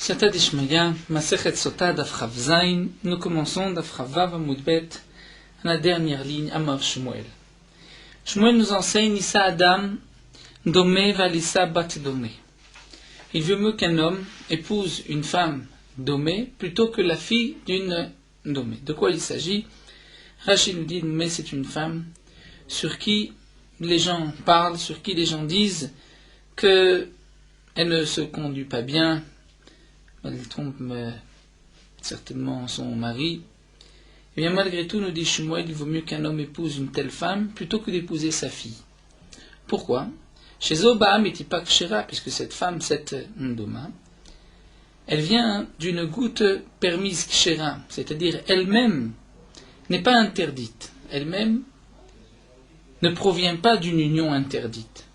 Siyata Dishmaya, Masechet Sota Daf Chav Zayin, nous commençons Daf Chav Vav Amud Bet, à la dernière ligne, Amar Shmuel. Shmuel nous enseigne Issa Adam, Domé Valissa Bat Domé. Il veut mieux qu'un homme épouse une femme Domé plutôt que la fille d'une Domé. De quoi il s'agit? Rachid nous dit Domé, c'est une femme sur qui les gens parlent, sur qui les gens disent qu'elle ne se conduit pas bien. Elle trompe certainement son mari. Et bien malgré tout, nous dit Shmuel, il vaut mieux qu'un homme épouse une telle femme plutôt que d'épouser sa fille. Pourquoi? Chez Obam et Tipak Shera, puisque cette femme, cette Ndoma, elle vient d'une goutte permise Kshera, c'est-à-dire elle-même n'est pas interdite. Elle-même ne provient pas d'une union interdite.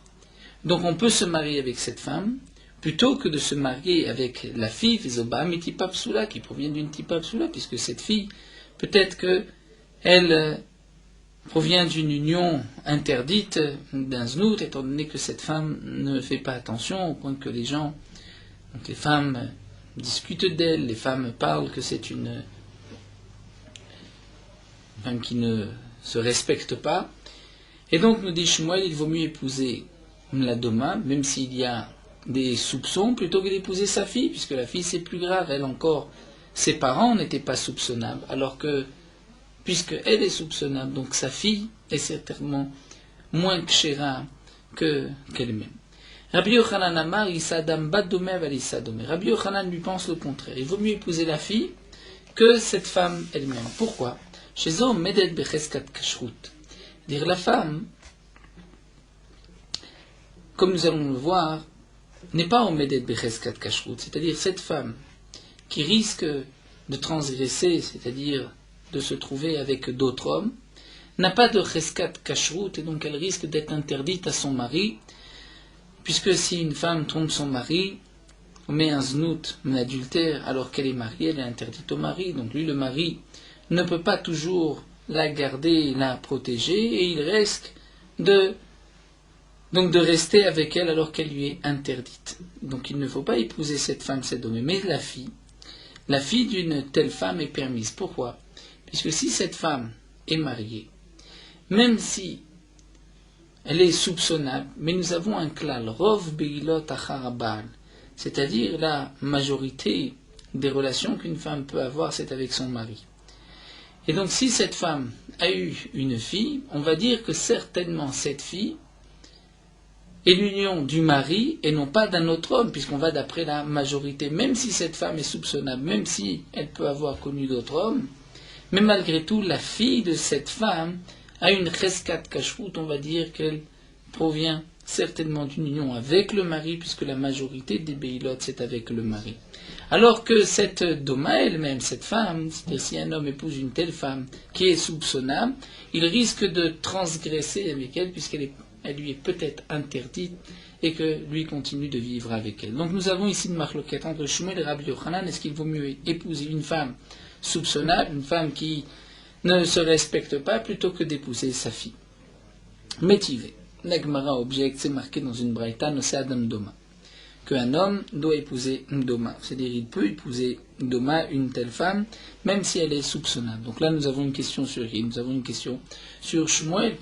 Donc on peut se marier avec cette femme plutôt que de se marier avec la fille, Zobam et Tipapsula, qui provient d'une Tipapsula, puisque cette fille, peut-être qu'elle provient d'une union interdite d'un znout, étant donné que cette femme ne fait pas attention, au point que les gens, donc les femmes discutent d'elle, les femmes parlent que c'est une femme qui ne se respecte pas. Et donc, nous dit Shmuel, il vaut mieux épouser la Doma, même s'il y a des soupçons, plutôt que d'épouser sa fille, puisque la fille c'est plus grave, elle encore, ses parents n'étaient pas soupçonnables, alors que, puisque elle est soupçonnable, donc sa fille est certainement moins kshera qu'elle-même. Rabbi Yochanan Amar, Isadam Baddomé Avalisadome. Rabbi Yochanan lui pense le contraire, il vaut mieux épouser la fille que cette femme elle-même. Pourquoi? Chez eux, Medet Becheskat Kashrut. Dire la femme, comme nous allons le voir, n'est pas au Medet Becheskat Kashrut, c'est-à-dire cette femme qui risque de transgresser, c'est-à-dire de se trouver avec d'autres hommes, n'a pas de Cheskat Kashrut, et donc elle risque d'être interdite à son mari, puisque si une femme trompe son mari, on met un znout, un adultère, alors qu'elle est mariée, elle est interdite au mari, donc lui, le mari, ne peut pas toujours la garder, la protéger, et il risque de rester avec elle alors qu'elle lui est interdite. Donc il ne faut pas épouser cette femme, cette dame, mais la fille d'une telle femme est permise. Pourquoi? Puisque si cette femme est mariée, même si elle est soupçonnable, mais nous avons un klal, rov beilot acharabal, c'est-à-dire la majorité des relations qu'une femme peut avoir, c'est avec son mari. Et donc si cette femme a eu une fille, on va dire que certainement cette fille est l'union du mari et non pas d'un autre homme, puisqu'on va d'après la majorité, même si cette femme est soupçonnable, même si elle peut avoir connu d'autres hommes, mais malgré tout, la fille de cette femme a une cheskat kashrut, on va dire qu'elle provient certainement d'une union avec le mari, puisque la majorité des beilot, c'est avec le mari. Alors que cette doma elle-même, cette femme, c'est-à-dire si un homme épouse une telle femme qui est soupçonnable, il risque de transgresser avec elle, puisqu'elle lui est peut-être interdite, et que lui continue de vivre avec elle. Donc nous avons ici une marloquette entre Shmuel et Rabbi Yochanan. Est-ce qu'il vaut mieux épouser une femme soupçonnable, une femme qui ne se respecte pas, plutôt que d'épouser sa fille? Métivé. L'Agmara objecte, c'est marqué dans une braïta, no c'est Adam Doma, qu'un homme doit épouser une Doma. C'est-à-dire il peut épouser une Doma, une telle femme, même si elle est soupçonnable. Donc là nous avons une question sur qui? Nous avons une question sur Shmuel,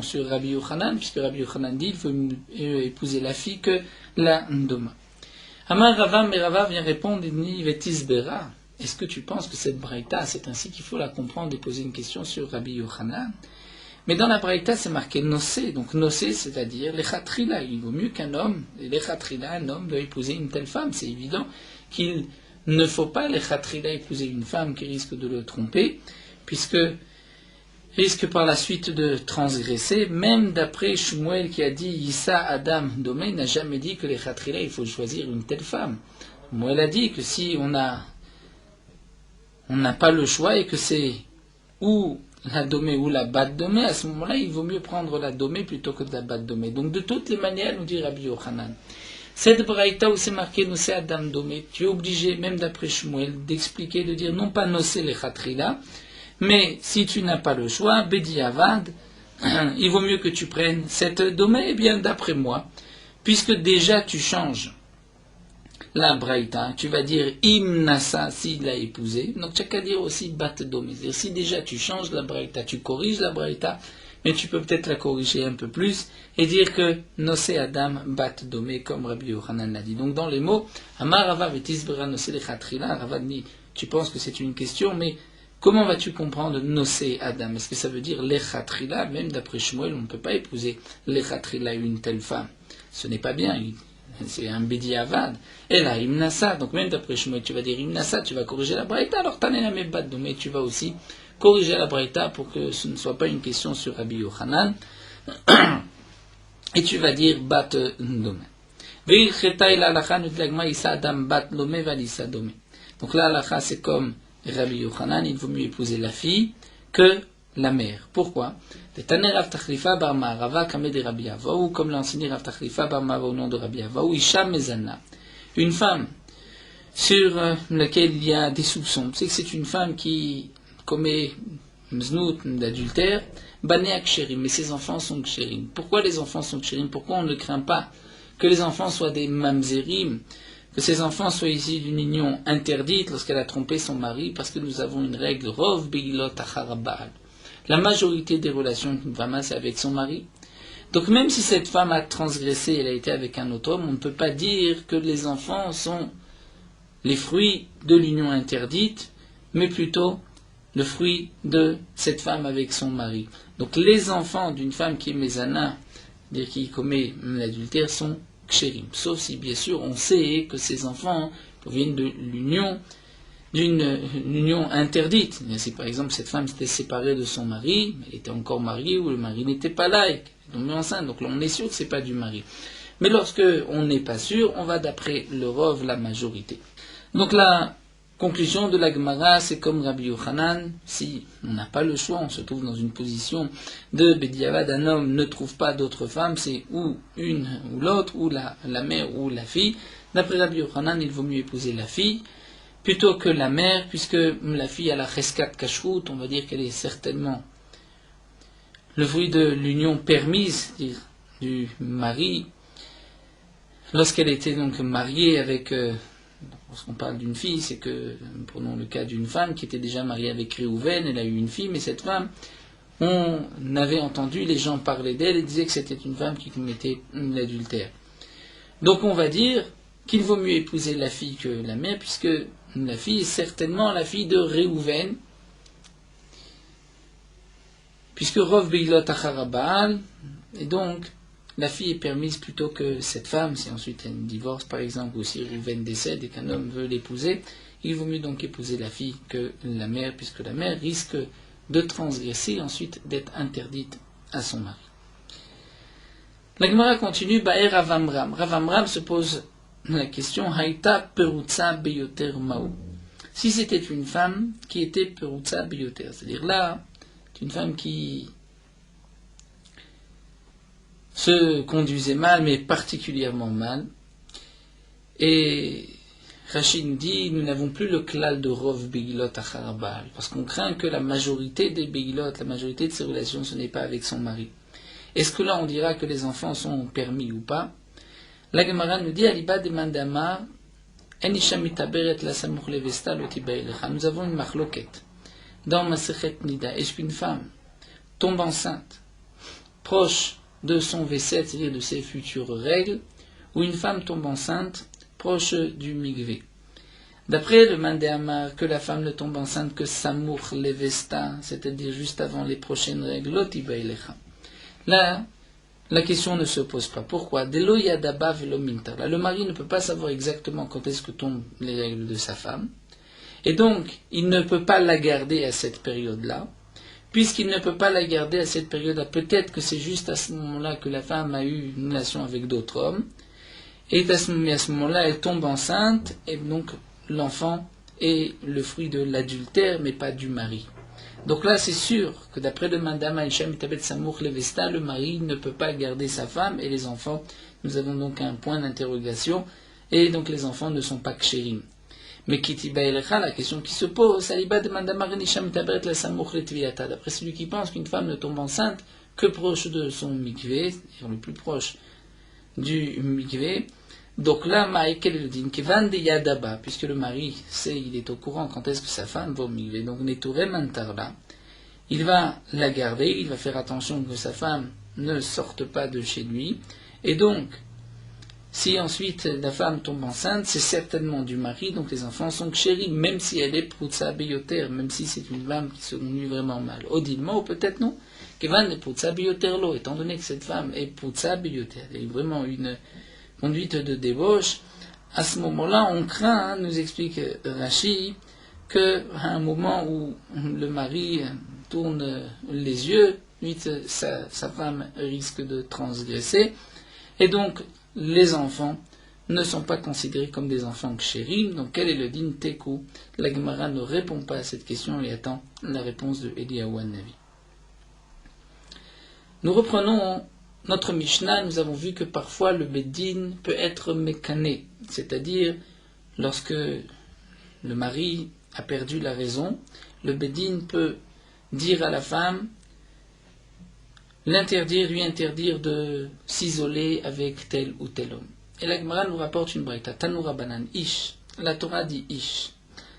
sur Rabbi Yochanan, puisque Rabbi Yochanan dit qu'il faut épouser la fille que la Doma. Amar Rava, mais Rava vient répondre, il dit Vetisbera. Est-ce que tu penses que cette braïta, c'est ainsi qu'il faut la comprendre et poser une question sur Rabbi Yochanan? Mais dans la braïta, c'est marqué nosé. Donc nosé, c'est-à-dire lechatrila. Il vaut mieux qu'un homme, lechatrila, un homme doit épouser une telle femme. C'est évident qu'il ne faut pas lechatrila épouser une femme qui risque de le tromper, puisque risque par la suite de transgresser. Même d'après Shmuel qui a dit Issa Adam Domé, n'a jamais dit que lechatrila, il faut choisir une telle femme. Shmuel a dit que si on n'a pas le choix et que c'est ou la domée ou la bat domée, à ce moment-là, il vaut mieux prendre la domée plutôt que la bat domée. Donc, de toutes les manières, nous dit Rabbi Yochanan, cette braïta où c'est marqué Nosé Adam domé, tu es obligé, même d'après Shmuel, d'expliquer, de dire non pas Nosé le chatrila, mais si tu n'as pas le choix, Bedi Avad, il vaut mieux que tu prennes cette domée, eh bien, d'après moi, puisque déjà tu changes la braïta, tu vas dire imnasa s'il l'a épousé. Donc tu n'as qu'à dire aussi bat domé. C'est-à-dire si déjà tu changes la braïta, tu corriges la braïta, mais tu peux peut-être la corriger un peu plus et dire que nosé adam bat domé comme Rabbi Yochanan l'a dit. Donc dans les mots, Amar Rava vetisbera nosé lechatrila, Rava dit, tu penses que c'est une question, mais comment vas-tu comprendre nosé adam? Est-ce que ça veut dire lechatrila? Même d'après Shmuel, on ne peut pas épouser lechatrila une telle femme. Ce n'est pas bien. C'est un bédi avad. Et là, imnasa, donc même d'après Shmuel, tu vas dire imnasa, tu vas corriger la braïta, alors tanena me bat domé, tu vas aussi corriger la braïta pour que ce ne soit pas une question sur Rabbi Yochanan. Et tu vas dire bat domé. Donc là, l'alacha, c'est comme Rabbi Yochanan, il vaut mieux épouser la fille que la mère. Pourquoi? Comme l'a enseigné Rav Tachlifa bar Mava au nom de Rabbi Avaou, Isha Mezana, une femme sur laquelle il y a des soupçons. C'est que c'est une femme qui commet mznout, d'adultère, banéa ksherim, mais ses enfants sont ksherim. Pourquoi les enfants sont ksherim? Pourquoi on ne craint pas que les enfants soient des mamzerim, que ces enfants soient issus d'une union interdite lorsqu'elle a trompé son mari? Parce que nous avons une règle, rov begilot acharabal. La majorité des relations qu'une femme a, c'est avec son mari. Donc même si cette femme a transgressé, elle a été avec un autre homme, on ne peut pas dire que les enfants sont les fruits de l'union interdite, mais plutôt le fruit de cette femme avec son mari. Donc les enfants d'une femme qui est mezana, c'est-à-dire qui commet l'adultère, sont kshérim. Sauf si bien sûr on sait que ces enfants proviennent de l'union, d'une union interdite. Si par exemple cette femme s'était séparée de son mari, elle était encore mariée ou le mari n'était pas là, elle est tombée enceinte, donc là on est sûr que ce n'est pas du mari. Mais lorsque on n'est pas sûr, on va d'après le rov, la majorité. Donc la conclusion de la Gemara, c'est comme Rabbi Yochanan, si on n'a pas le choix, on se trouve dans une position de Bediavad, un homme ne trouve pas d'autre femme, c'est ou une ou l'autre, ou la mère ou la fille. D'après Rabbi Yochanan, il vaut mieux épouser la fille plutôt que la mère, puisque la fille a la cheskat kashrut, on va dire qu'elle est certainement le fruit de l'union permise du mari, lorsqu'elle était donc mariée avec, lorsqu'on parle d'une fille, c'est que, prenons le cas d'une femme qui était déjà mariée avec Réhouven, elle a eu une fille, mais cette femme, on avait entendu les gens parler d'elle et disaient que c'était une femme qui commettait l'adultère. Donc on va dire qu'il vaut mieux épouser la fille que la mère, puisque la fille est certainement la fille de Réhouven, puisque Rov Beilot Acharabal, et donc la fille est permise plutôt que cette femme. Si ensuite elle divorce par exemple, ou si Réhouven décède et qu'un homme veut l'épouser, il vaut mieux donc épouser la fille que la mère, puisque la mère risque de transgresser et ensuite d'être interdite à son mari. La Gemara continue, Ba'er Rav Amram. Rav Amram se pose la question, Haïta perutza beyoter ma'u. Si c'était une femme qui était perutza beyoter, c'est-à-dire là, c'est une femme qui se conduisait mal, mais particulièrement mal. Et Rachid nous dit, nous n'avons plus le klal de Rov Begilot Acharabal, parce qu'on craint que la majorité des Begilot, la majorité de ses relations, ce n'est pas avec son mari. Est-ce que là on dira que les enfants sont permis ou pas? La Gemara nous dit, Aliba demande Amar, Enisha mitaberet la samour levesta lotibaïlecha. Nous avons une marloquette. Dans Masechet Nida, est-ce qu'une femme tombe enceinte, proche de son V7, c'est-à-dire de ses futures règles, ou une femme tombe enceinte, proche du migvé? D'après le Mandéamar, que la femme ne tombe enceinte que samour levesta, c'est-à-dire juste avant les prochaines règles, lotibaïlecha. Là, la question ne se pose pas. Pourquoi? Le mari ne peut pas savoir exactement quand est-ce que tombent les règles de sa femme. Et donc, il ne peut pas la garder à cette période-là. Puisqu'il ne peut pas la garder à cette période-là, peut-être que c'est juste à ce moment-là que la femme a eu une relation avec d'autres hommes. Et à ce moment-là, elle tombe enceinte. Et donc, l'enfant est le fruit de l'adultère, mais pas du mari. Donc là, c'est sûr que d'après le Mandama Ishem Tabet Samour Levesta, le mari ne peut pas garder sa femme et les enfants. Nous avons donc un point d'interrogation, et donc les enfants ne sont pas kshérim. Mais Kitiba Elecha, la question qui se pose, Saliba de Mandama Ishem Tabet la Samour Letviata. D'après celui qui pense qu'une femme ne tombe enceinte que proche de son mikvé, c'est-à-dire le plus proche du mikvé, Donc là, quel est le din? Kivan de yadaba, puisque le mari sait, il est au courant quand est-ce que sa femme va migrer. Donc neturem antarla. Il va la garder, il va faire attention que sa femme ne sorte pas de chez lui. Et donc, si ensuite la femme tombe enceinte, c'est certainement du mari, donc les enfants sont chéris, même si elle est proutsa bioter, même si c'est une femme qui se conduit vraiment mal. Odilma, ou peut-être non. Kevan est proutsa bioter lo, étant donné que cette femme est proutsa bioter, elle est vraiment une conduite de débauche. À ce moment-là, on craint, nous explique Rashi, qu'à un moment où le mari tourne les yeux, vite sa femme risque de transgresser, et donc les enfants ne sont pas considérés comme des enfants kshérim. Donc quel est le din teku? La Gemara ne répond pas à cette question et attend la réponse de Eliyahu Navi. Nous reprenons notre Mishnah. Nous avons vu que parfois le Beddin peut être mécané, c'est-à-dire lorsque le mari a perdu la raison, le Beddin peut dire à la femme, lui interdire de s'isoler avec tel ou tel homme. Et la Gemara nous rapporte une braïta, Tanura Banan, Ish. La Torah dit Ish,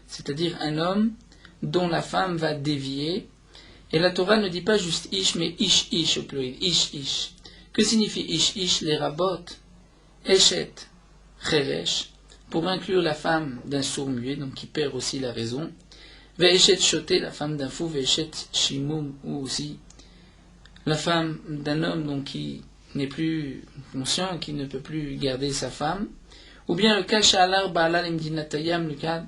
c'est-à-dire un homme dont la femme va dévier. Et la Torah ne dit pas juste Ish, mais Ish au pluriel, Ish. Que signifie Ish? Les rabot, Eshet, Cheresh, pour inclure la femme d'un sourd-muet, donc qui perd aussi la raison. Ve'eshet Shoté, la femme d'un fou, Ve'eshet Shimum, ou aussi la femme d'un homme donc, qui n'est plus conscient, qui ne peut plus garder sa femme, ou bien le cas Sha'alar Ba'alal Imdinatayam, le cas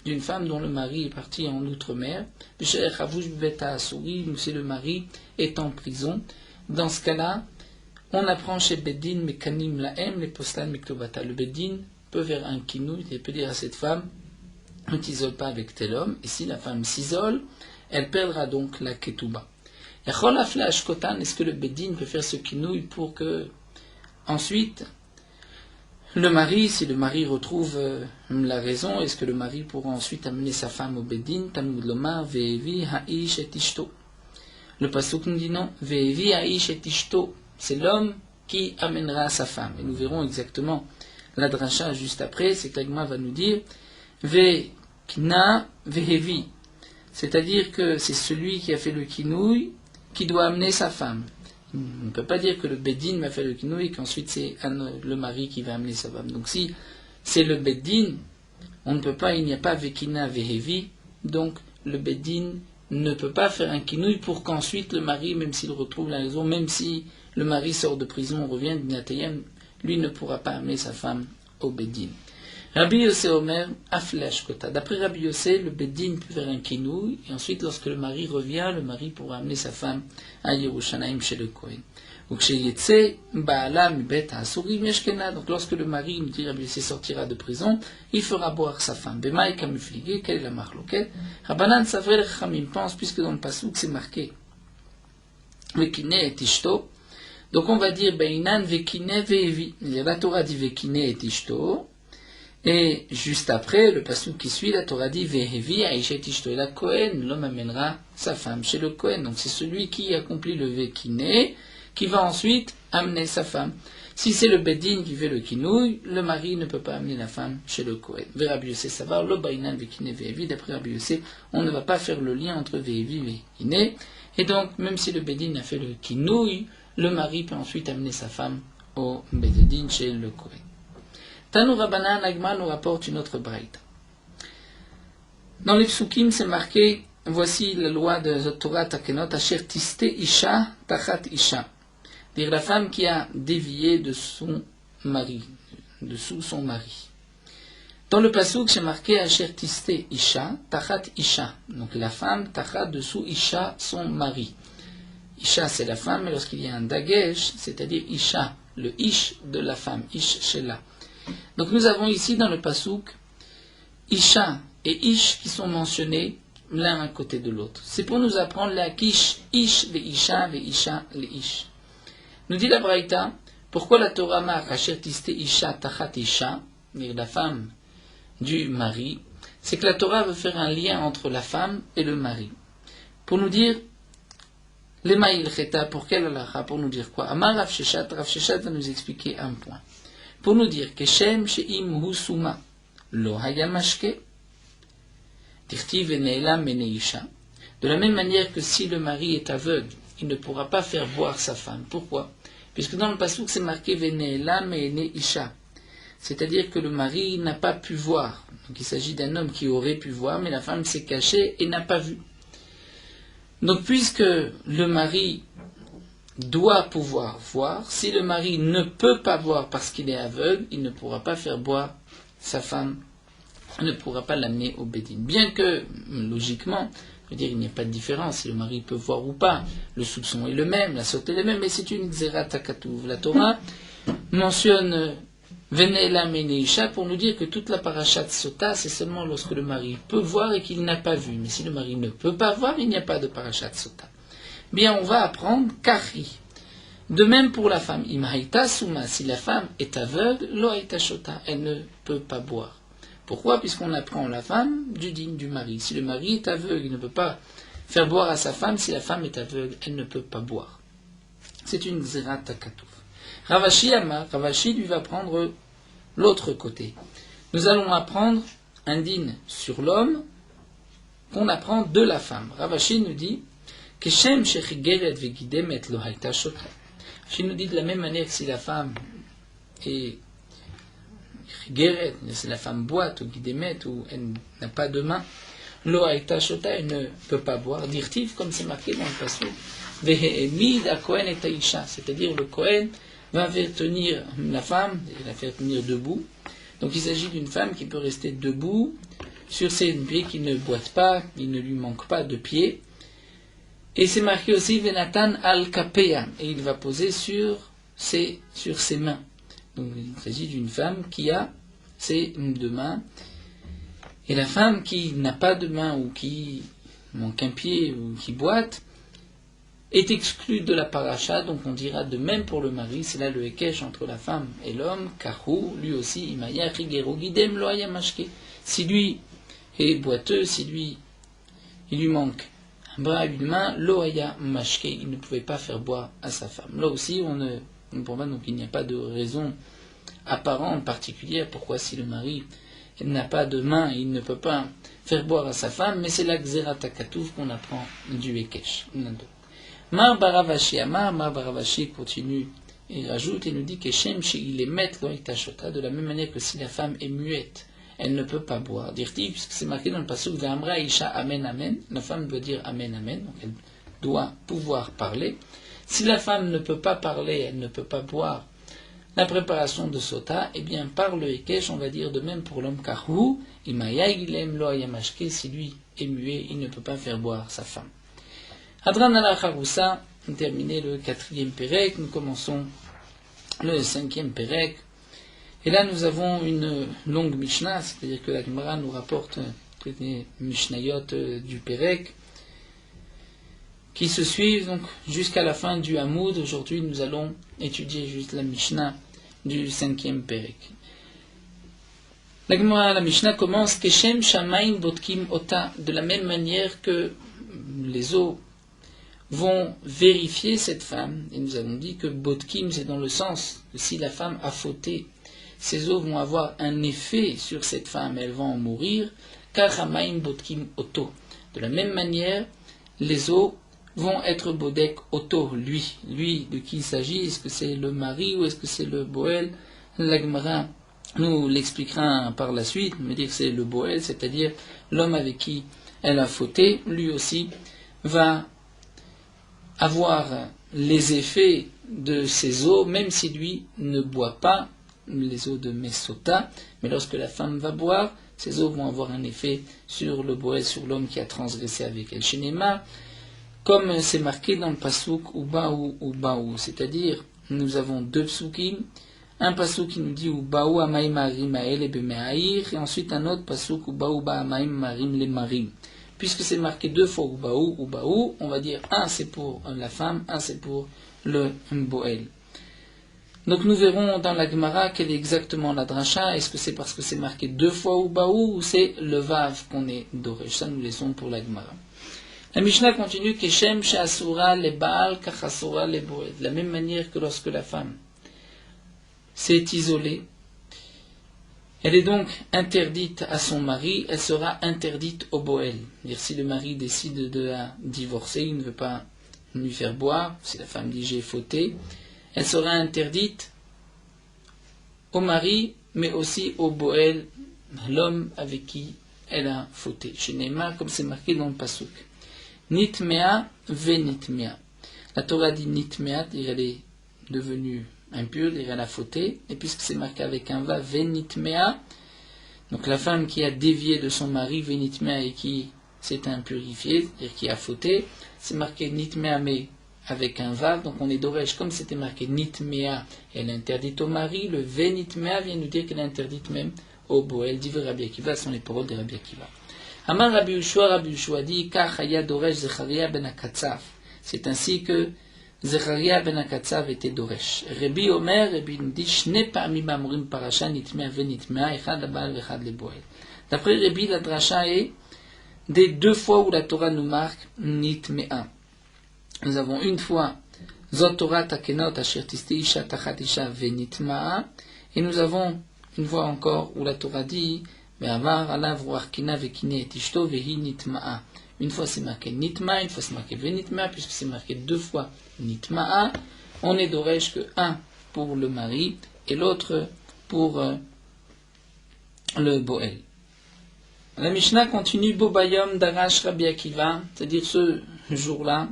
d'une femme dont le mari est parti en outre-mer, c'est le mari est en prison. Dans ce cas-là, on apprend chez Beddin Mekanim Laem, les postan Miktobata. Le Beddin peut faire un kinou, il peut dire à cette femme, ne t'isole pas avec tel homme, et si la femme s'isole, elle perdra donc la ketouba. Est-ce que le Beddin peut faire ce kinouille pour que, ensuite, le mari, si le mari retrouve la raison, est-ce que le mari pourra ensuite amener sa femme au Beddin? Talmud Lomar, Ve'evi ha'ish et ishto. Le pasuk nous dit non, Ve'evi ha'ish et ishto. C'est l'homme qui amènera sa femme. Et nous verrons exactement la dracha juste après, c'est que l'agma va nous dire, Ve'kna ve'evi. C'est-à-dire que c'est celui qui a fait le kinouille qui doit amener sa femme. On ne peut pas dire que le Beddin m'a fait le kinouï et qu'ensuite c'est le mari qui va amener sa femme. Donc si c'est le Beddin, on ne peut pas, il n'y a pas Vekina Vehevi, donc le Beddin ne peut pas faire un kinouï pour qu'ensuite le mari, même s'il retrouve la raison, même si le mari sort de prison, revient d'Inatayam, lui ne pourra pas amener sa femme au Beddin. Rabbi Yossé Omer, Aflash Kota. D'après Rabbi Yossé, le Beddin peut faire un kinouï, et ensuite, lorsque le mari revient, le mari pourra amener sa femme à Yerushalayim chez le Kohen. Donc, lorsque le mari, nous dit Rabbi Yossé, sortira de prison, il fera boire sa femme. Bemaï kamufligé, quelle est la marloquette? Rabbanan Savrel Chamim pense, puisque dans le Passouk c'est marqué Vekine et Ishto. Donc, on va dire Beinan Vekine Vevi. La Torah dit Vekine et Ishto. Et juste après, le passage qui suit, la Torah dit Vehevi Aishet Ishto. Et la Kohen, l'homme amènera sa femme chez le Kohen. Donc c'est celui qui accomplit le Vekine qui va ensuite amener sa femme. Si c'est le Beddin qui fait le kinouï, le mari ne peut pas amener la femme chez le Kohen. Rabbi Yossé savoir, lo bainan Vekine Vehevi. D'après Rabbi Yossé, on ne va pas faire le lien entre Vehevi et Vekine. Et donc, même si le Beddin a fait le kinouï, le mari peut ensuite amener sa femme au Beddin chez le Kohen. Tanu Rabbanan, Agma nous rapporte une autre braïta. Dans les psukim, c'est marqué, voici la loi de Torah Takenot, Asher tiste isha tachat isha. Dire la femme qui a dévié de son mari, dessous son mari. Dans le pasuk, c'est marqué Asher tiste isha tachat isha. Donc la femme tachat dessous isha, son mari. Isha, c'est la femme, mais lorsqu'il y a un dagesh, c'est-à-dire isha, le ish de la femme, ish shela. Donc nous avons ici dans le pasuk Isha et Ish qui sont mentionnés l'un à côté de l'autre. C'est pour nous apprendre la Kish, Ish, le Isha, le Ish. Nous dit la Braïta, pourquoi la Torah marque Asher tiste Isha tachat Isha, la femme du mari, c'est que la Torah veut faire un lien entre la femme et le mari. Pour nous dire, les Maïl Cheta, pour quel halakha, pour nous dire quoi? Amar Rav Sheshat va nous expliquer un point. pour nous dire Keshem she'im husuma lo hayamashke tirtiv veneila meneisha. De la même manière que si le mari est aveugle, il ne pourra pas faire boire sa femme. Pourquoi? Puisque dans le passouk c'est marqué veneila meneisha, c'est-à-dire que le mari n'a pas pu voir. Donc il s'agit d'un homme qui aurait pu voir, mais la femme s'est cachée et n'a pas vu. Donc puisque le mari doit pouvoir voir, si le mari ne peut pas voir parce qu'il est aveugle, il ne pourra pas faire boire sa femme, ne pourra pas l'amener au bédine. Bien que, logiquement, je veux dire, il n'y a pas de différence si le mari peut voir ou pas. Le soupçon est le même, la saute est le même, mais c'est une xérat takatuv. La Torah mentionne Venela Meneisha pour nous dire que toute la parashat sota, c'est seulement lorsque le mari peut voir et qu'il n'a pas vu. Mais si le mari ne peut pas voir, il n'y a pas de parashat sota. Bien, on va apprendre Kari. De même pour la femme, Imhaïta Souma, si la femme est aveugle, Loaïta Shota, elle ne peut pas boire. Pourquoi? Puisqu'on apprend la femme du digne du mari. Si le mari est aveugle, il ne peut pas faire boire à sa femme. Si la femme est aveugle, elle ne peut pas boire. C'est une Xerat Takatouf. Ravashi Amar, Ravashi lui va prendre l'autre côté. Nous allons apprendre un din sur l'homme qu'on apprend de la femme. Ravashi nous dit Keshem shechigeret vegidemet lo haïta shota. Ravashi nous dit de la même manière que si la femme est chigeret, si la femme boite ou gidemet ou elle n'a pas de main, lo haïta shota, elle ne peut pas boire. Dirtiv, comme c'est marqué dans le passage, veheemid a kohen et aïcha, c'est-à-dire le kohen va faire tenir la femme, il va faire tenir debout. Donc il s'agit d'une femme qui peut rester debout sur ses pieds, qui ne boite pas, il ne lui manque pas de pieds. Et c'est marqué aussi Venatan al-Kapeya, et il va poser sur ses mains. Donc il s'agit d'une femme qui a ses deux mains. Et la femme qui n'a pas de main ou qui manque un pied ou qui boite est exclue de la paracha, donc on dira de même pour le mari, c'est là le hekesh entre la femme et l'homme, Karou, lui aussi, Imaya, Rigero, Gidem, Loaya, Mashke. Si lui est boiteux, si lui, il lui manque un bras, une main, Loaya, Mashke, il ne pouvait pas faire boire à sa femme. Là aussi, pour moi, donc il n'y a pas de raison apparente, particulière, pourquoi si le mari n'a pas de main, il ne peut pas faire boire à sa femme, mais c'est la Xerat Takatouf qu'on apprend du hekesh. Mar Baravashi continue et rajoute et nous dit que Shem il est maître de la même manière que si la femme est muette, elle ne peut pas boire. Dire-t-il, puisque c'est marqué dans le passage V'amra Isha Amen Amen, la femme doit dire Amen Amen, donc elle doit pouvoir parler. Si la femme ne peut pas parler, elle ne peut pas boire la préparation de sota, eh bien par le hekesh, on va dire de même pour l'homme Karhu, Imaya Gilem Lo Ayamashke, si lui est muet, il ne peut pas faire boire sa femme. Hadran ala Charoussa, terminé le 4e Pérec, nous commençons le 5e Pérec. Et là nous avons une longue Mishnah, c'est-à-dire que la Gemara nous rapporte toutes les Mishnayot du Pérec, qui se suivent donc jusqu'à la fin du Hamoud. Aujourd'hui nous allons étudier juste la Mishnah du 5e Pérec. La Gemara, la Mishnah commence Keshem Shamaim Botkim Ota, de la même manière que les eaux vont vérifier cette femme. Et nous avons dit que Botkim, c'est dans le sens que si la femme a fauté, ces eaux vont avoir un effet sur cette femme, elle va en mourir. Karamaim Botkim Oto. De la même manière, les eaux vont être Bodek Oto, lui. Lui, de qui il s'agit? Est-ce que c'est le mari ou est-ce que c'est le Boel? La Gemara nous l'expliquera par la suite, mais dire que c'est le Boel, c'est-à-dire l'homme avec qui elle a fauté, lui aussi va avoir les effets de ces eaux, même si lui ne boit pas les eaux de Mesota, mais lorsque la femme va boire, ces eaux vont avoir un effet sur le Boel, sur l'homme qui a transgressé avec elle. Shinema, comme c'est marqué dans le pasuk Ubaou Ubaou, c'est-à-dire nous avons deux psukim, un pasuk qui nous dit Ubaou Amaim Marim Aele Bemeaïr, et ensuite un autre pasuk Ubaou Ba Amaim Marim Le Marim. Puisque c'est marqué deux fois Ubaou, on va dire un c'est pour la femme, un c'est pour le Boel. Donc nous verrons dans la Gemara quelle est exactement la dracha. Est-ce que c'est parce que c'est marqué deux fois Ubaou ou c'est le Vav qu'on est doré? Ça nous laissons pour la Gemara. La Mishnah continue Keshem She'asura le Baal Kachasura le Boel. De la même manière que lorsque la femme s'est isolée, Elle est donc interdite à son mari, elle sera interdite au Boël. C'est-à-dire si le mari décide de la divorcer, il ne veut pas lui faire boire, si la femme dit j'ai fauté, elle sera interdite au mari, mais aussi au Boël, l'homme avec qui elle a fauté. Chez Neymar, comme c'est marqué dans le Pasuk. Nitmea venitmea. La Torah dit nitmea, c'est-à-dire elle est devenue impure, c'est-à-dire elle a fauté, et puisque c'est marqué avec un va, venitmea, donc la femme qui a dévié de son mari, venitmea, et qui s'est impurifiée, c'est-à-dire qui a fauté, c'est marqué nitmea, mais avec un vav, donc on est d'oresh, comme c'était marqué nitmea, elle est interdite au mari, le venitmea vient nous dire qu'elle est interdite même au Boël, dit Rabbi Akiva, sont les paroles de Rabbi Akiva. Amar Rabbi Yoshua dit, Kach haya doresh Zecharia ben Akatsav. C'est ainsi que Zecharia ben Akatsav était doresh. Rabbi Omer, Rabbi nous dit, Shne pa'amim amorim parasha nitmea venitmea, echad abal vechad le Boël. D'après Rabbi, la dracha est des deux fois où la Torah nous marque nitmea. Nous avons une fois Zot Torah takenot asher tisti isha tachat isha venitmea, et nous avons une fois encore où la Torah dit Be'avar alav ruach kina vekine et ishto vehi nitma'a. Une fois c'est marqué nitma, une fois c'est marqué venitma, puisque c'est marqué deux fois nitma'a. On est d'oresh que un pour le mari et l'autre pour le Boël. La Mishnah continue Bobayom darash Rabbi Akiva, c'est-à-dire ce jour-là,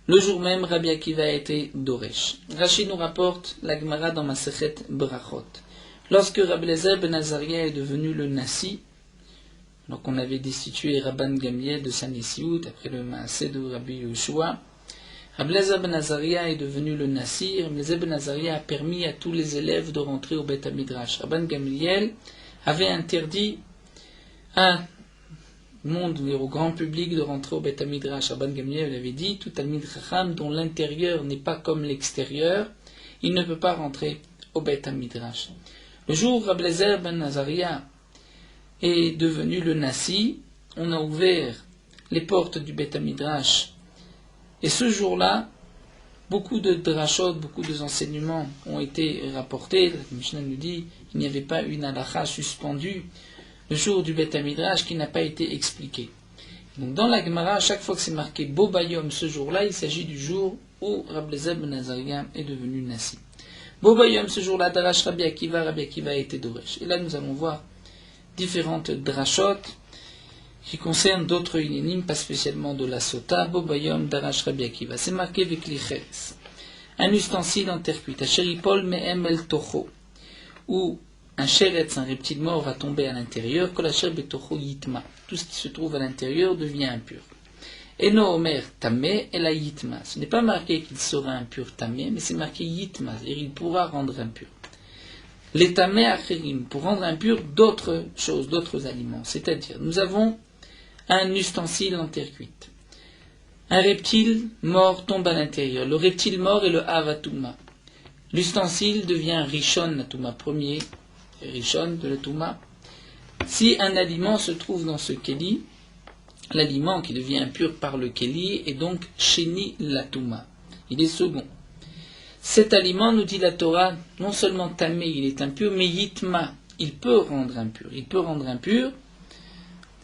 le jour même Rabbi Akiva a été d'oresh. Rashi nous rapporte la Gemara dans Masechet Brachot. Lorsque Rabbi Eliezer ben Azaria est devenu le Nassi, donc on avait destitué Rabban Gamliel de sa Nessiout après le Maaseh de Rabbi Yoshua, Rabbi Eliezer ben Azaria est devenu le Nassi. Rabbi Eliezer ben Azaria a permis à tous les élèves de rentrer au Beth Midrash. Rabban Gamliel avait interdit à monde, au grand public, de rentrer au Beth Midrash. Rabban Gamliel avait dit, tout Talmid Chacham dont l'intérieur n'est pas comme l'extérieur, il ne peut pas rentrer au Beth Midrash. Le jour où Rabbi Eliezer ben Azaria est devenu le Nassi, on a ouvert les portes du Beth Midrash. Et ce jour-là, beaucoup de drashot, beaucoup d'enseignements ont été rapportés. La Mishnah nous dit qu'il n'y avait pas une halacha suspendue le jour du Beth Midrash qui n'a pas été expliquée. Donc dans la Gemara, à chaque fois que c'est marqué Bobayom ce jour-là, il s'agit du jour où Rabbi Eliezer ben Azaria est devenu Nassi. Bobayom, ce jour-là, Darash Rabbi Akiva a été Doresh. Et là, nous allons voir différentes drashot qui concernent d'autres uninim, pas spécialement de la Sota. Bobayom, Darash Rabbi Akiva. C'est marqué avec l'Icheres. Un ustensile en terre cuite. Asheripol me'em el tocho. Où un sheretz, un reptile mort, va tomber à l'intérieur. Kol betocho yitma. Tout ce qui se trouve à l'intérieur devient impur. Eno Omer Tamé et la Yitma. Ce n'est pas marqué qu'il sera impur Tamé, mais c'est marqué Yitma, c'est-à-dire il pourra rendre impur. Les Tamé Acherim, pour rendre impur d'autres choses, d'autres aliments. C'est-à-dire, nous avons un ustensile en terre cuite. Un reptile mort tombe à l'intérieur. Le reptile mort est le Avatuma. L'ustensile devient Rishon Natuma, premier Rishon de l'Atuma. Si un aliment se trouve dans ce Keli, l'aliment qui devient impur par le Keli est donc Sheni Latuma. Il est second. Cet aliment, nous dit la Torah, non seulement Tamé, il est impur, mais Yitma, il peut rendre impur. Il peut rendre impur.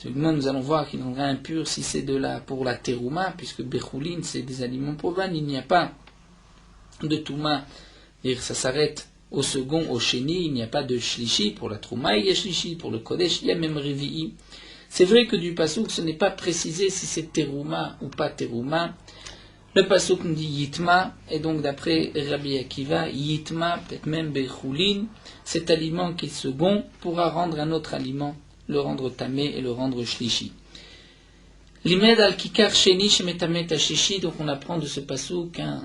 Nous allons voir qu'il rendra impur si c'est pour la Terouma, puisque Bechulin, c'est des aliments profanes. Il n'y a pas de Touma, ça s'arrête au second, au Sheni, il n'y a pas de Shlishi pour la Trouma, il y a Shlishi pour le Kodesh, il y a même Revi'i. C'est vrai que du Pasuk, ce n'est pas précisé si c'est Terouma ou pas Terouma. Le Pasuk nous dit Yitma, et donc d'après Rabbi Akiva, Yitma, peut-être même Bechulin, cet aliment qui est second pourra rendre un autre aliment, le rendre Tamé et le rendre Shlishi. Limed al-Kikar Sheni Shemetamet Hashishi, donc on apprend de ce Pasuk un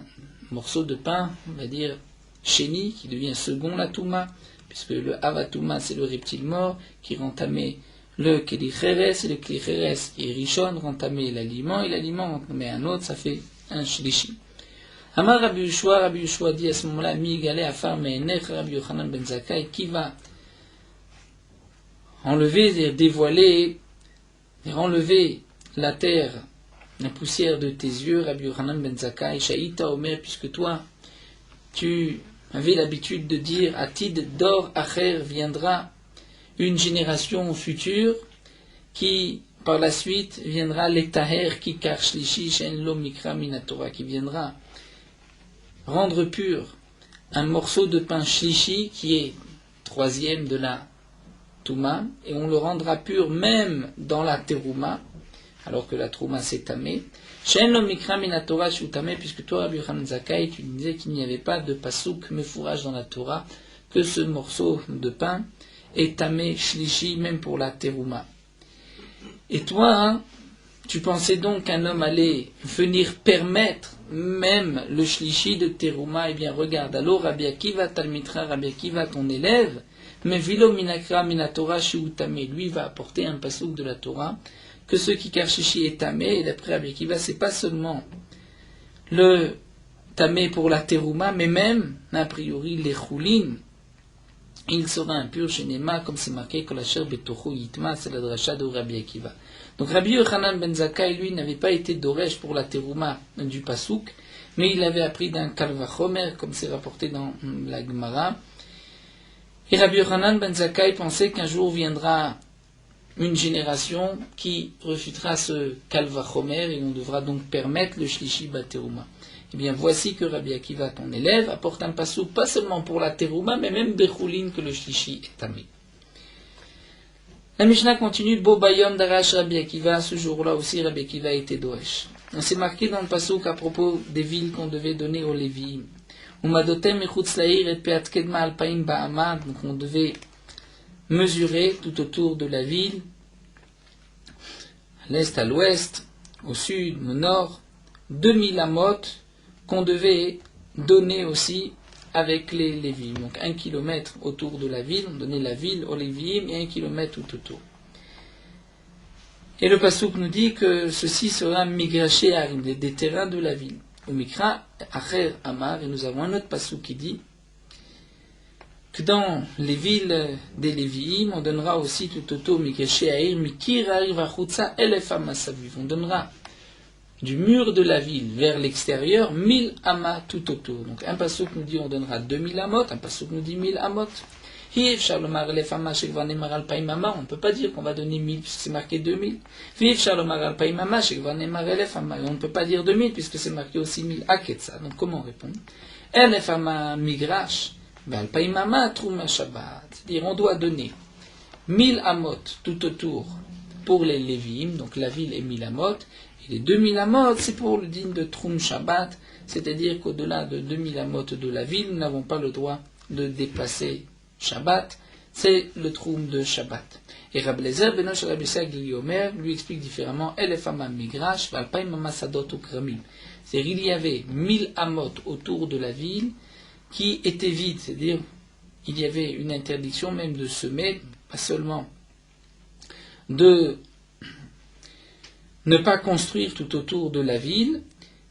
morceau de pain, on va dire Sheni, qui devient second la Touma, puisque le Avatuma c'est le reptile mort, qui rend Tamé le Kelicheres, et le Kelicheres qui est Rishon, rend Tamé l'aliment, et l'aliment rend Tamé un autre, ça fait un Shlishi. Amar Rabbi Yoshua dit à ce moment-là, Mi galé afar me'enech Rabbi Yochanan ben Zakkai, qui va enlever, dévoiler, enlever la terre, la poussière de tes yeux, Rabbi Yochanan ben Zakkai, Shaïta Omer, puisque toi, tu avais l'habitude de dire, Atid dor acher viendra une génération future qui, par la suite, viendra l'etaher kikar shlishi shen lo mikra minatora, qui viendra rendre pur un morceau de pain shlishi qui est troisième de la Touma, et on le rendra pur même dans la Terouma, alors que la Trouma c'est tamé. Shen lo mikra minatora shutame, puisque toi, Rabbi Yochanan Zakkai, tu disais qu'il n'y avait pas de pasouk mefourage dans la Torah, que ce morceau de pain est tamé shlishi même pour la Terouma. Et toi, hein, tu pensais donc qu'un homme allait venir permettre même le shlishi de Terouma? Eh bien, regarde, alors Rabbi Akiva Talmitra, Rabbi Akiva, ton élève, mais vilo minakra minatora shiutame, lui va apporter un pasouk de la Torah, que ceux qui karchichi est tamé, et d'après Rabbi Akiva, c'est pas seulement le tamé pour la Terouma, mais même, a priori, les choulin, il sera impur chez Nema, comme c'est marqué que la chair betocho yitma, c'est la dracha de Rabbi Akiva. Donc Rabbi Yochanan ben Zakkai, lui, n'avait pas été d'Oresh pour la Terouma du Pasouk, mais il avait appris d'un Kalvachomer, comme c'est rapporté dans la Gemara. Et Rabbi Yochanan ben Zakkai pensait qu'un jour viendra une génération qui refutera ce Kalvachomer, et on devra donc permettre le Shlishi Baterouma. Eh bien, voici que Rabbi Akiva, ton élève, apporte un pasouk, pas seulement pour la Terouma, mais même Bechoulin, que le Shlishi est tamé. La Mishnah continue, Bo Bayom Darash Rabbi Akiva, ce jour-là aussi Rabbi Akiva était Doresh. C'est marqué dans le pasouk à propos des villes qu'on devait donner aux Lévi'im. Umadotem echutz la'ir et peat kedma alpaim ba'amad, donc on devait mesurer tout autour de la ville, à l'est, à l'ouest, au sud, au nord, 2000 amot qu'on devait donner aussi avec les Lévi'im. Donc 1 kilomètre autour de la ville, on donnait la ville aux Lévi'im et 1 kilomètre tout autour. Et le Passouk nous dit que ceci sera migraché à des terrains de la ville. Au Mikra, Acher Amar, et nous avons un autre Passouk qui dit que dans les villes des Lévi'im, on donnera aussi tout autour migraché à Ir, Mikir Air Vachutza Elefam Asaviv. On donnera du mur de la ville vers l'extérieur, 1000 amas tout autour. Donc un passouk nous dit on donnera 2000 amot, un passouk nous dit 1000 amot. On ne peut pas dire qu'on va donner 1000 puisque c'est marqué 2000. On ne peut pas dire 2000 puisque c'est marqué aussi 1000 aketsa. Donc comment répondre? C'est-à-dire on doit donner 1000 amot tout autour pour les Lévi'im, donc la ville est 1000 amot. Et les 2000 amot, c'est pour le digne de Troum Shabbat, c'est-à-dire qu'au-delà de 2000 amot de la ville, nous n'avons pas le droit de dépasser Shabbat, c'est le Troum de Shabbat. Et Rabbi Lezer, Benoch Rabbi Sagli Omer, lui explique différemment, Elefama Migrash, Valpaim Masadot Ukramim. C'est-à-dire qu'il y avait 1000 amot autour de la ville qui étaient vides, c'est-à-dire qu'il y avait une interdiction même de semer, pas seulement de ne pas construire tout autour de la ville,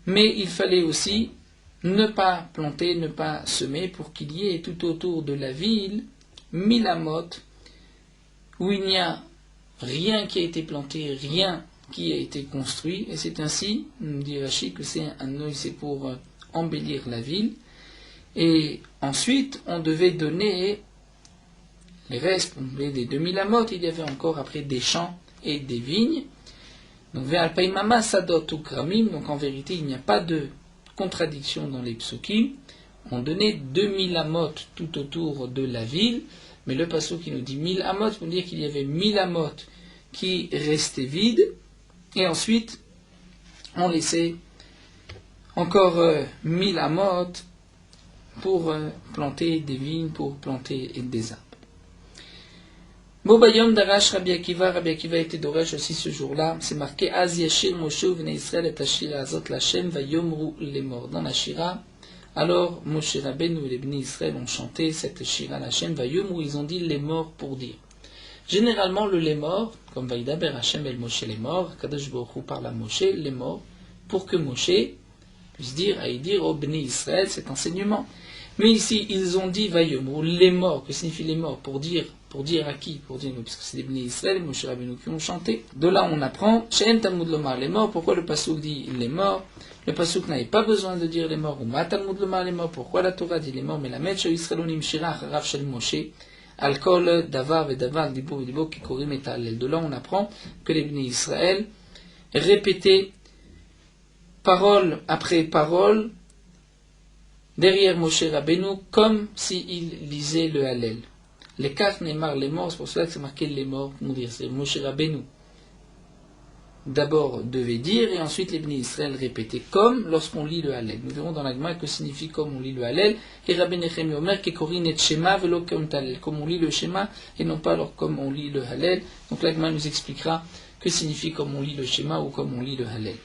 mais il fallait aussi ne pas planter, ne pas semer, pour qu'il y ait tout autour de la ville 1000 amot où il n'y a rien qui a été planté, rien qui a été construit, et c'est ainsi, nous dit Rashi, que c'est pour embellir la ville, et ensuite on devait donner les restes, des 2000 amot, il y avait encore après des champs et des vignes. Donc, Ve'alpaimama sadot ukramim, donc en vérité, il n'y a pas de contradiction dans les psukim. On donnait 2000 amot tout autour de la ville, mais le passouk qui nous dit 1000 amot, pour dire qu'il y avait 1000 amot qui restaient vides, et ensuite, on laissait encore 1000 amot pour planter des vignes, pour planter des arbres. Bobayom Darash Rabbi Akiva était d'Oresh aussi ce jour-là. C'est marqué Az Yashir Moshe Vnei Israël et Ashira Azot Lachem Vayomru les morts. Dans la Shira, alors Moshe Rabbeinu et les Bnei Israël ont chanté cette Shira Lachem Vayomru, ils ont dit les morts pour dire. Généralement, le les morts, comme Vaïdaber Hashem el Moshe les morts, Kadosh Baruch Hu parle à Moshe, les morts, pour que Moshe puisse dire au Bnei Israël cet enseignement. Mais ici, ils ont dit Vayomru les morts. Que signifie les morts? Pour dire à qui? Pour dire, puisque c'est les Bnei Israël, Moshe Rabbeinu qui ont chanté. De là, on apprend, She'en Talmud Lomar, les morts. Pourquoi le Passouk dit les morts? Le Passouk n'avait pas besoin de dire les morts. Ou Ma Talmud Lomar, les morts. Pourquoi la Torah dit les morts? Mais la Metche Israël Onim Shira Rav Shel Moshe, Alcool, davar et davar, dibo et dibo, kikorim et talel. De là, on apprend que les Bnei Israël répétaient parole après parole derrière Moshe Rabbeinu comme s'il lisait le Hallel. Les quatre Neymar, les morts, c'est pour cela que c'est marqué les morts, pour dire, c'est Moshe Rabbeinu. D'abord devait dire et ensuite les Bnei Israël répétaient comme lorsqu'on lit le Hallel. Nous verrons dans la Gemara que signifie comme on lit le Hallel. Et Rabbi Nechemi Omer kekorin et Shema velo comme Talel, comme on lit le Shema et non pas alors comme on lit le Hallel. Donc la Gemara nous expliquera que signifie comme on lit le Shema ou comme on lit le Hallel.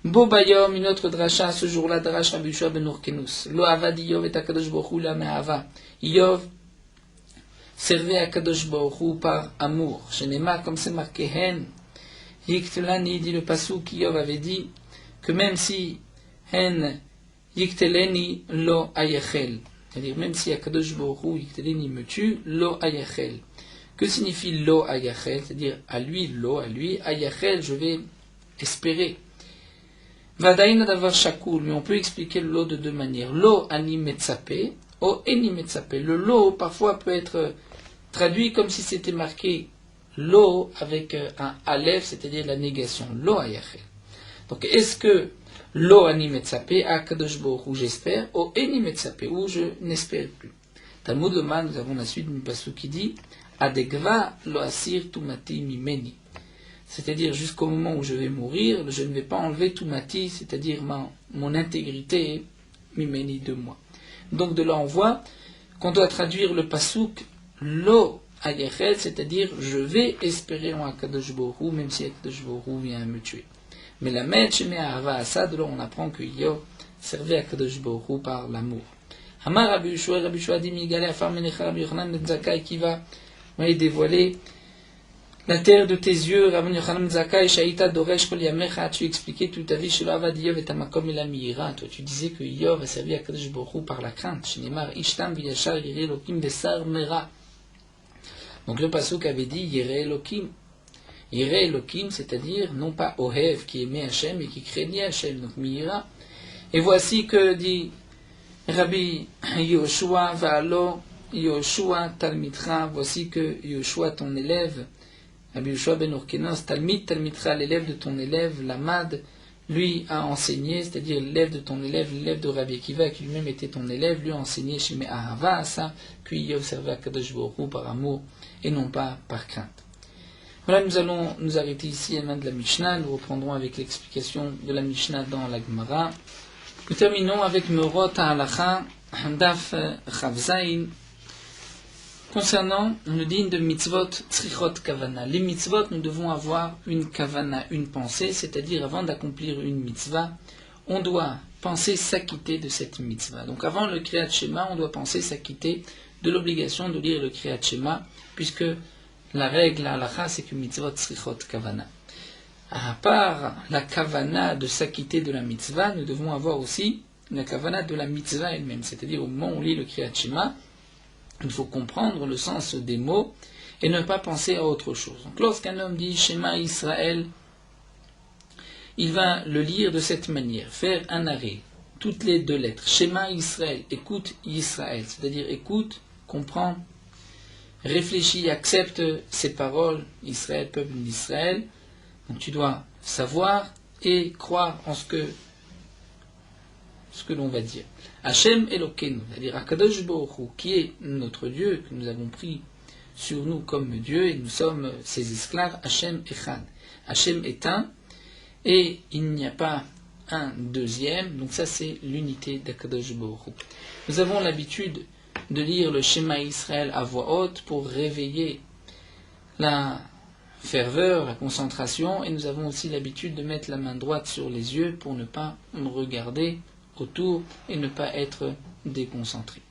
Bo bayom, une autre dracha ce jour-là, dracha Rabbi Yoshua ben Urkenus. Lo avad Iyov et Akadosh Baruch Hu la me'ava. Iyov servait à Kadosh Baruch Hu par amour. Shenema comme c'est marqué hen. Yiktelani, dit le pasuk, Iyov avait dit que même si hen yikteleni lo ayachel, c'est-à-dire même si Akadosh Baruch Hu yikteleni me tue, lo ayachel. Que signifie lo ayachel? C'est-à-dire à lui, lo, à lui, ayachel, je vais espérer. Vadaïna davar shakul, mais on peut expliquer le lo de deux manières. Lo ani metzape, o eni metzape. Le lo parfois peut être traduit comme si c'était marqué lo avec un aleph, c'est-à-dire la négation. Lo ayachel. Donc est-ce que lo ani metzape, akadosh baruch hu j'espère, o eni metzape, ou je n'espère plus. Talmud Loma, nous avons la suite du pasuk qui dit adegva lo asir tumati mimeni. C'est-à-dire jusqu'au moment où je vais mourir, je ne vais pas enlever tout mati, c'est-à-dire mon intégrité, mimeni de moi. Donc de là on voit qu'on doit traduire le pasuk lo ayachel, c'est-à-dire je vais espérer en Akadosh Baruch Hu, même si Akadosh Baruch Hu vient me tuer. Mais la met chez Me'ahava Asa, de là on apprend que Iyov servait Akadosh Baruch Hu par l'amour. Hamar Rabbi Yoshua dit Migale Afar Menecha Rabbi Yochanan ben Zakkai qui va dévoiler la terre de tes yeux, Rabbi Yochanan ben Zakkai, Shaita Doresh Kol Yamecha, tu expliquais toute ta vie, Shelo Avad Iyov et Amakom et la Mihira. Toi tu disais que Iyov a servi Akadosh Baruch Hu par la crainte. Shneimar Ishtam V'yashar Yireh Elokim Besar Mera. Donc le pasuk avait dit Yireh Elokim. Yireh Elokim, c'est-à-dire non pas Ohev qui aimait Hachem et qui craignait Hachem, donc Mihira. Et voici que dit Rabbi Yoshua Va'alo Yoshua Talmidra, voici que Yoshua ton élève, Rabbi Yoshua ben Urkenos, Talmidra, l'élève de ton élève, Lamad, lui a enseigné, c'est-à-dire l'élève de ton élève, l'élève de Rabbi Akiva, qui lui-même était ton élève, lui a enseigné chez Me'ahava à ça, que Iyov servait à Kadosh Baruch Hu par amour et non pas par crainte. Voilà, nous allons nous arrêter ici à la main de la Mishnah, nous reprendrons avec l'explication de la Mishnah dans la Gemara. Nous terminons avec Merot Halacha, Daf Chavzaïn, concernant le digne de mitzvot tzrichot kavana. Les mitzvot, nous devons avoir une kavana, une pensée, c'est-à-dire avant d'accomplir une mitzvah, on doit penser s'acquitter de cette mitzvah. Donc avant le Kriyat Shema, on doit penser s'acquitter de l'obligation de lire le Kriyat Shema, puisque la règle à l'alacha, c'est que mitzvot tzrichot kavana. À part la kavana de s'acquitter de la mitzvah, nous devons avoir aussi la kavana de la mitzvah elle-même, c'est-à-dire au moment où on lit le Kriyat Shema, il faut comprendre le sens des mots et ne pas penser à autre chose. Donc lorsqu'un homme dit Shema Israël, il va le lire de cette manière, faire un arrêt, toutes les deux lettres. Shema Israël, écoute Israël, c'est-à-dire écoute, comprends, réfléchis, accepte ces paroles, Israël, peuple d'Israël. Donc tu dois savoir et croire en ce que l'on va dire. Hachem Elokeinu, c'est-à-dire Akadosh Baruch Hu, qui est notre Dieu, que nous avons pris sur nous comme Dieu, et nous sommes ses esclaves, Hachem Echad. Hachem est un, et il n'y a pas un deuxième, donc ça c'est l'unité d'Akadosh Baruch Hu. Nous avons l'habitude de lire le Shema Israël à voix haute pour réveiller la ferveur, la concentration, et nous avons aussi l'habitude de mettre la main droite sur les yeux pour ne pas regarder autour et ne pas être déconcentré.